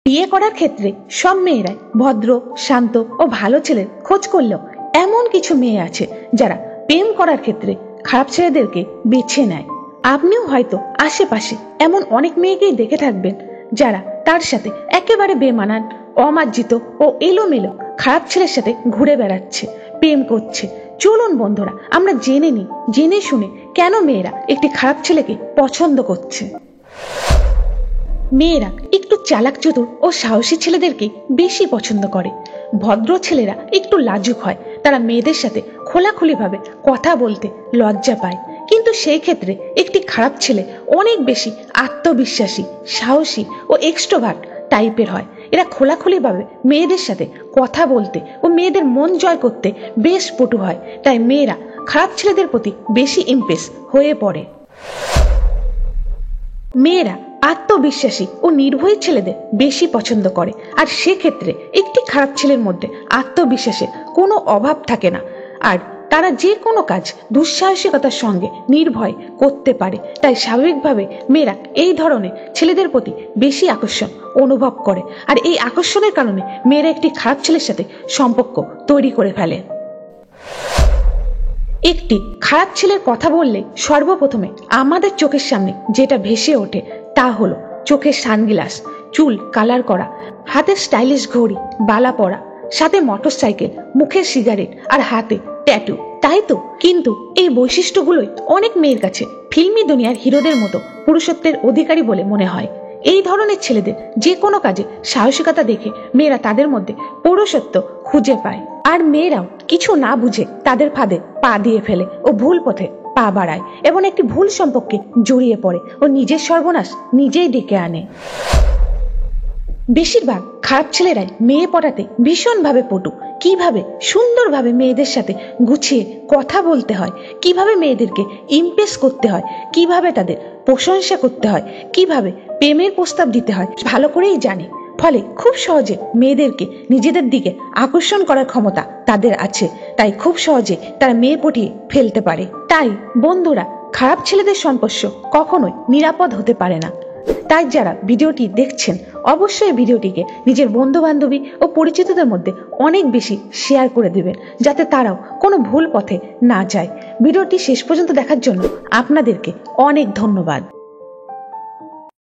বিয়ে করার ক্ষেত্রে সব মেয়েরাই ভদ্র, শান্ত ও ভালো ছেলের খোঁজ করলেও এমন কিছু মেয়ে আছে যারা প্রেম করার ক্ষেত্রে খারাপ ছেলেদেরকে বেছে নেয়। আপনিও হয়তো আশেপাশে এমন অনেক মেয়েকেই দেখে থাকবেন যারা তার সাথে একেবারে বেমানান, অমার্জিত ও এলোমেলো খারাপ ছেলের সাথে ঘুরে বেড়াচ্ছে, প্রেম করছে। চলুন বন্ধুরা, আমরা জেনে নিই, জেনে শুনে কেন মেয়েরা একটি খারাপ ছেলেকে পছন্দ করছে। মেয়েরা একটু চালাক চতুর ও সাহসী ছেলেদেরকে বেশি পছন্দ করে। ভদ্র ছেলেরা একটু লাজুক হয়, তারা মেয়েদের সাথে খোলাখুলিভাবে কথা বলতে লজ্জা পায়। কিন্তু সেই ক্ষেত্রে একটি খারাপ ছেলে অনেক বেশি আত্মবিশ্বাসী, সাহসী ও এক্সট্রোভার্ট টাইপের হয়। এরা খোলাখুলিভাবে মেয়েদের সাথে কথা বলতে ও মেয়েদের মন জয় করতে বেশ পটু হয়। তাই মেয়েরা খারাপ ছেলেদের প্রতি বেশি ইমপ্রেস হয়ে পড়ে। মেয়েরা আত্মবিশ্বাসী ও নির্ভয়ী ছেলেদের বেশি পছন্দ করে, আর সেক্ষেত্রে একটি খারাপ ছেলের মধ্যে আত্মবিশ্বাসের কোনো অভাব থাকে না, আর তারা যে কোনো কাজ দুঃসাহসিকতার সঙ্গে নির্ভয় করতে পারে। তাই স্বাভাবিকভাবে মেয়েরা এই ধরনের ছেলেদের প্রতি বেশি আকর্ষণ অনুভব করে, আর এই আকর্ষণের কারণে মেয়েরা একটি খারাপ ছেলের সাথে সম্পর্ক তৈরি করে ফেলে। একটি খারাপ ছেলের কথা বললে সর্বপ্রথমে আমাদের চোখের সামনে যেটা ভেসে ওঠে তা হলো চোখের সানগ্লাস, চুল কালার করা, হাতে স্টাইলিশ ঘড়ি, বালা পরা, সাথে মোটরসাইকেল, মুখে সিগারেট আর হাতে ট্যাটু, তাই তো? কিন্তু এই বৈশিষ্ট্যগুলোই অনেক মেয়ের কাছে ফিল্মি দুনিয়ার হিরোদের মতো পুরুষত্বের অধিকারী বলে মনে হয়। এই ধরনের ছেলেদের যে কোনো কাজে সাহসিকতা দেখে মেয়েরা তাদের মধ্যে পুরুষত্ব খুঁজে পায়, আর মেয়েরাও কিছু না বুঝে তাদের ফাঁদে পা দিয়ে ফেলে ও ভুল পথে পা বাড়ায় এবং একটি ভুল সম্পর্কে জড়িয়ে পড়ে ও নিজের সর্বনাশ নিজেই ডেকে আনে। বেশিরভাগ খারাপ ছেলেরাই মেয়ে পটাতে ভীষণভাবে পটু। কিভাবে সুন্দরভাবে মেয়েদের সাথে গুছিয়ে কথা বলতে হয়, কিভাবে মেয়েদেরকে ইমপ্রেস করতে হয়, কিভাবে তাদের প্রশংসা করতে হয়, কিভাবে প্রেমের প্রস্তাব দিতে হয় ভালো করেই জানে। ফলে খুব সহজে মেয়েদেরকে নিজেদের দিকে আকর্ষণ করার ক্ষমতা তাদের আছে, তাই খুব সহজে তারা মেয়ে পটিয়ে ফেলতে পারে। তাই বন্ধুরা, খারাপ ছেলেদের সম্পর্ক কখনোই নিরাপদ হতে পারে না। তাই যারা ভিডিওটি দেখছেন অবশ্যই ভিডিওটিকে নিজের বন্ধু বান্ধবী ও পরিচিতদের মধ্যে অনেক বেশি শেয়ার করে দেবেন, যাতে তারাও কোনো ভুল পথে না যায়। ভিডিওটি শেষ পর্যন্ত দেখার জন্য আপনাদেরকে অনেক ধন্যবাদ।